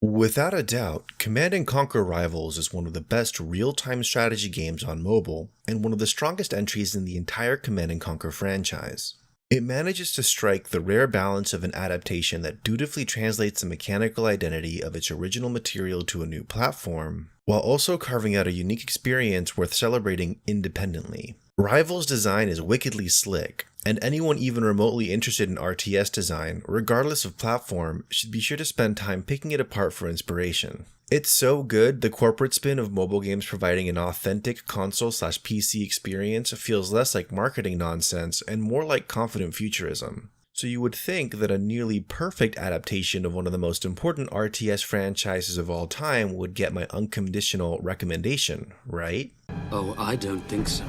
Without a doubt, Command & Conquer Rivals is one of the best real-time strategy games on mobile, and one of the strongest entries in the entire Command & Conquer franchise. It manages to strike the rare balance of an adaptation that dutifully translates the mechanical identity of its original material to a new platform, while also carving out a unique experience worth celebrating independently. Rivals' design is wickedly slick, and anyone even remotely interested in RTS design, regardless of platform, should be sure to spend time picking it apart for inspiration. It's so good, the corporate spin of mobile games providing an authentic console/PC experience feels less like marketing nonsense and more like confident futurism. So you would think that a nearly perfect adaptation of one of the most important RTS franchises of all time would get my unconditional recommendation, right? Oh, I don't think so.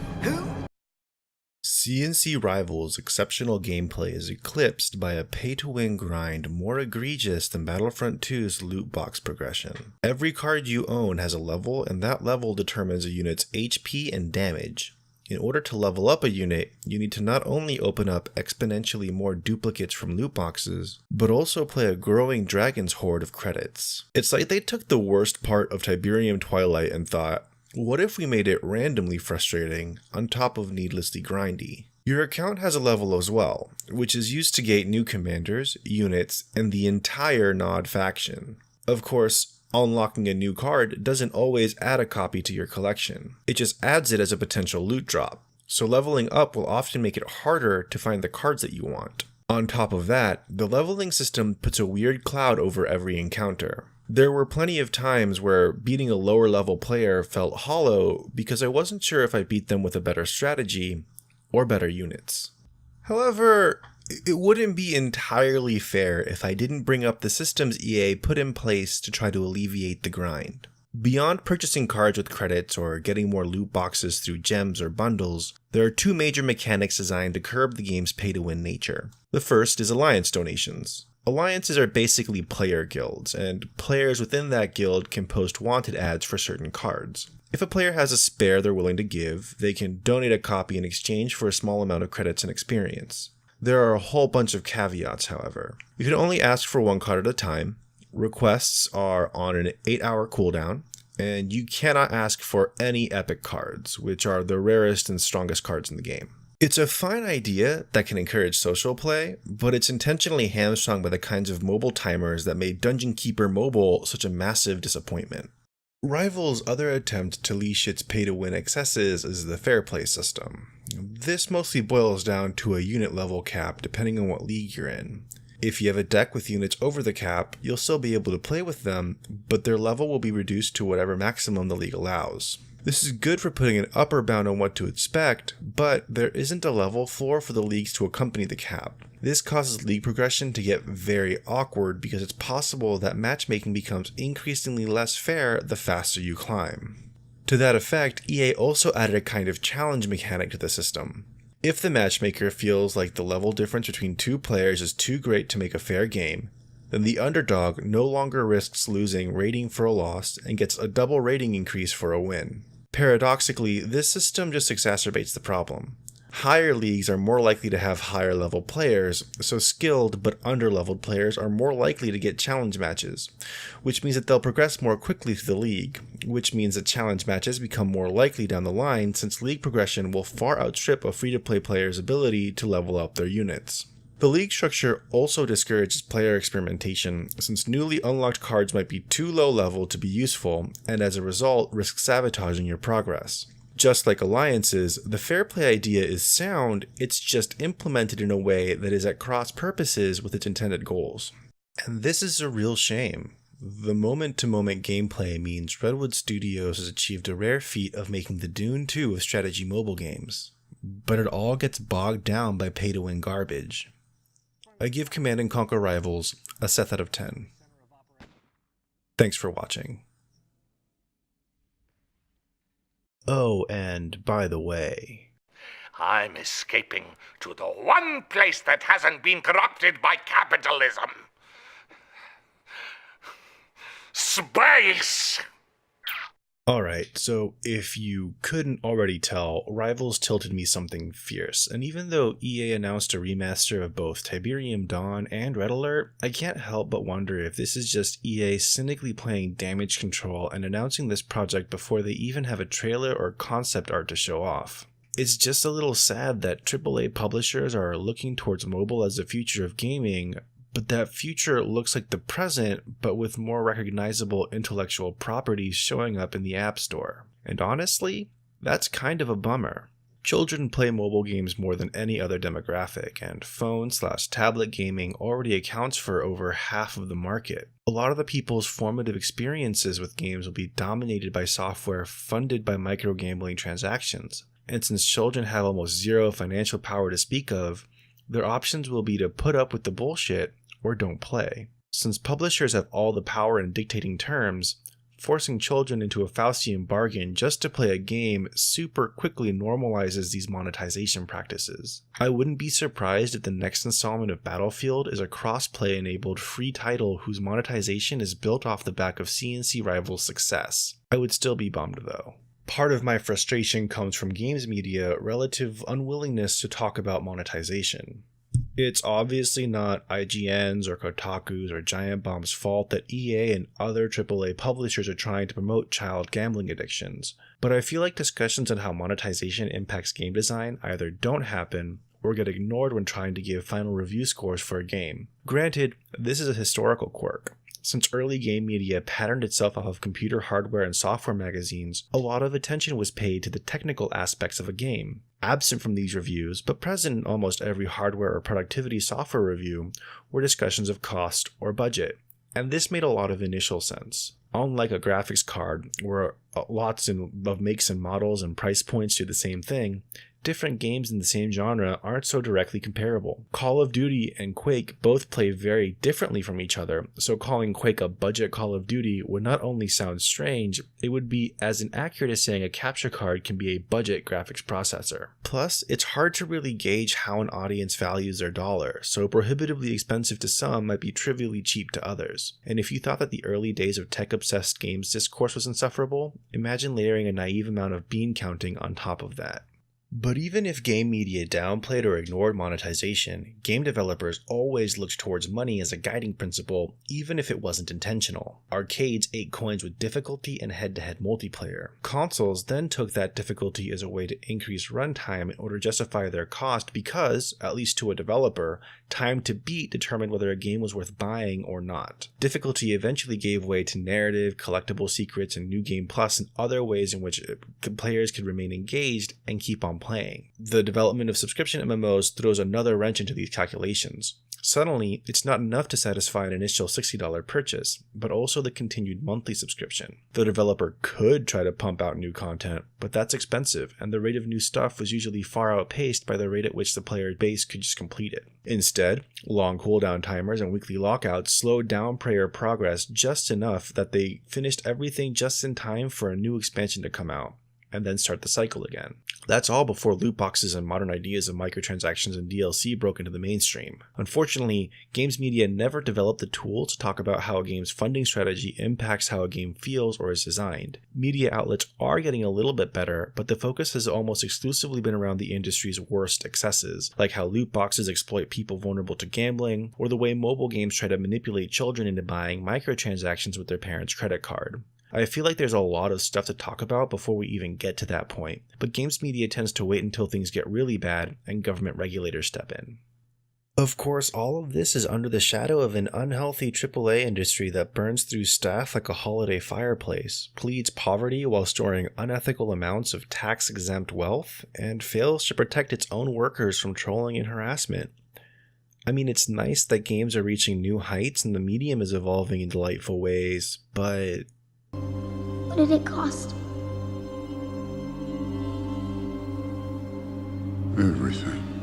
CNC Rivals' exceptional gameplay is eclipsed by a pay-to-win grind more egregious than Battlefront 2's loot box progression. Every card you own has a level, and that level determines a unit's HP and damage. In order to level up a unit, you need to not only open up exponentially more duplicates from loot boxes, but also play a growing dragon's horde of credits. It's like they took the worst part of Tiberium Twilight and thought, what if we made it randomly frustrating on top of needlessly grindy? Your account has a level as well, which is used to gate new commanders, units, and the entire Nod faction. Of course, unlocking a new card doesn't always add a copy to your collection. It just adds it as a potential loot drop, so leveling up will often make it harder to find the cards that you want. On top of that, the leveling system puts a weird cloud over every encounter. There were plenty of times where beating a lower level player felt hollow because I wasn't sure if I beat them with a better strategy or better units. However, it wouldn't be entirely fair if I didn't bring up the systems EA put in place to try to alleviate the grind. Beyond purchasing cards with credits or getting more loot boxes through gems or bundles, there are two major mechanics designed to curb the game's pay-to-win nature. The first is alliance donations. Alliances are basically player guilds, and players within that guild can post wanted ads for certain cards. If a player has a spare they're willing to give, they can donate a copy in exchange for a small amount of credits and experience. There are a whole bunch of caveats, however. You can only ask for one card at a time, requests are on an 8-hour cooldown, and you cannot ask for any epic cards, which are the rarest and strongest cards in the game. It's a fine idea that can encourage social play, but it's intentionally hamstrung by the kinds of mobile timers that made Dungeon Keeper Mobile such a massive disappointment. Rival's other attempt to leash its pay-to-win excesses is the fair play system. This mostly boils down to a unit level cap depending on what league you're in. If you have a deck with units over the cap, you'll still be able to play with them, but their level will be reduced to whatever maximum the league allows. This is good for putting an upper bound on what to expect, but there isn't a level floor for the leagues to accompany the cap. This causes league progression to get very awkward because it's possible that matchmaking becomes increasingly less fair the faster you climb. To that effect, EA also added a kind of challenge mechanic to the system. If the matchmaker feels like the level difference between two players is too great to make a fair game, then the underdog no longer risks losing rating for a loss and gets a double rating increase for a win. Paradoxically, this system just exacerbates the problem. Higher leagues are more likely to have higher level players, so skilled but under-leveled players are more likely to get challenge matches, which means that they'll progress more quickly through the league, which means that challenge matches become more likely down the line since league progression will far outstrip a free-to-play player's ability to level up their units. The league structure also discourages player experimentation, since newly unlocked cards might be too low level to be useful, and as a result risk sabotaging your progress. Just like alliances, the fair play idea is sound, it's just implemented in a way that is at cross purposes with its intended goals. And this is a real shame. The moment-to-moment gameplay means Redwood Studios has achieved a rare feat of making the Dune II of strategy mobile games, but it all gets bogged down by pay-to-win garbage. I give Command & Conquer Rivals a Seth out of 10. Thanks for watching. Oh, and by the way, I'm escaping to the one place that hasn't been corrupted by capitalism. Space! Alright, so if you couldn't already tell, Rivals tilted me something fierce, and even though EA announced a remaster of both Tiberium Dawn and Red Alert, I can't help but wonder if this is just EA cynically playing damage control and announcing this project before they even have a trailer or concept art to show off. It's just a little sad that AAA publishers are looking towards mobile as the future of gaming, but that future looks like the present, but with more recognizable intellectual properties showing up in the App Store. And honestly, that's kind of a bummer. Children play mobile games more than any other demographic, and phone/tablet gaming already accounts for over half of the market. A lot of the people's formative experiences with games will be dominated by software funded by micro-gambling transactions. And since children have almost zero financial power to speak of, their options will be to put up with the bullshit or don't play. Since publishers have all the power in dictating terms, forcing children into a Faustian bargain just to play a game super quickly normalizes these monetization practices. I wouldn't be surprised if the next installment of Battlefield is a cross-play enabled free title whose monetization is built off the back of CNC Rivals' success. I would still be bummed though. Part of my frustration comes from games media relative unwillingness to talk about monetization. It's obviously not IGN's or Kotaku's or Giant Bomb's fault that EA and other AAA publishers are trying to promote child gambling addictions, but I feel like discussions on how monetization impacts game design either don't happen or get ignored when trying to give final review scores for a game. Granted, this is a historical quirk. Since early game media patterned itself off of computer hardware and software magazines, a lot of attention was paid to the technical aspects of a game. Absent from these reviews, but present in almost every hardware or productivity software review, were discussions of cost or budget, and this made a lot of initial sense. Unlike a graphics card, where lots of makes and models and price points do the same thing, different games in the same genre aren't so directly comparable. Call of Duty and Quake both play very differently from each other, so calling Quake a budget Call of Duty would not only sound strange, it would be as inaccurate as saying a capture card can be a budget graphics processor. Plus, it's hard to really gauge how an audience values their dollar, so prohibitively expensive to some might be trivially cheap to others. And if you thought that the early days of tech-obsessed games discourse was insufferable, imagine layering a naive amount of bean counting on top of that. But even if game media downplayed or ignored monetization, game developers always looked towards money as a guiding principle, even if it wasn't intentional. Arcades ate coins with difficulty and head-to-head multiplayer. Consoles then took that difficulty as a way to increase runtime in order to justify their cost because, at least to a developer, time to beat determined whether a game was worth buying or not. Difficulty eventually gave way to narrative, collectible secrets, and New Game Plus and other ways in which players could remain engaged and keep on playing. The development of subscription MMOs throws another wrench into these calculations. Suddenly, it's not enough to satisfy an initial $60 purchase, but also the continued monthly subscription. The developer could try to pump out new content, but that's expensive, and the rate of new stuff was usually far outpaced by the rate at which the player base could just complete it. Instead, long cooldown timers and weekly lockouts slowed down player progress just enough that they finished everything just in time for a new expansion to come out, and then start the cycle again. That's all before loot boxes and modern ideas of microtransactions and DLC broke into the mainstream. Unfortunately, games media never developed the tools to talk about how a game's funding strategy impacts how a game feels or is designed. Media outlets are getting a little bit better, but the focus has almost exclusively been around the industry's worst excesses, like how loot boxes exploit people vulnerable to gambling, or the way mobile games try to manipulate children into buying microtransactions with their parents' credit card. I feel like there's a lot of stuff to talk about before we even get to that point, but games media tends to wait until things get really bad and government regulators step in. Of course, all of this is under the shadow of an unhealthy AAA industry that burns through staff like a holiday fireplace, pleads poverty while storing unethical amounts of tax-exempt wealth, and fails to protect its own workers from trolling and harassment. I mean, it's nice that games are reaching new heights and the medium is evolving in delightful ways, but what did it cost? Everything.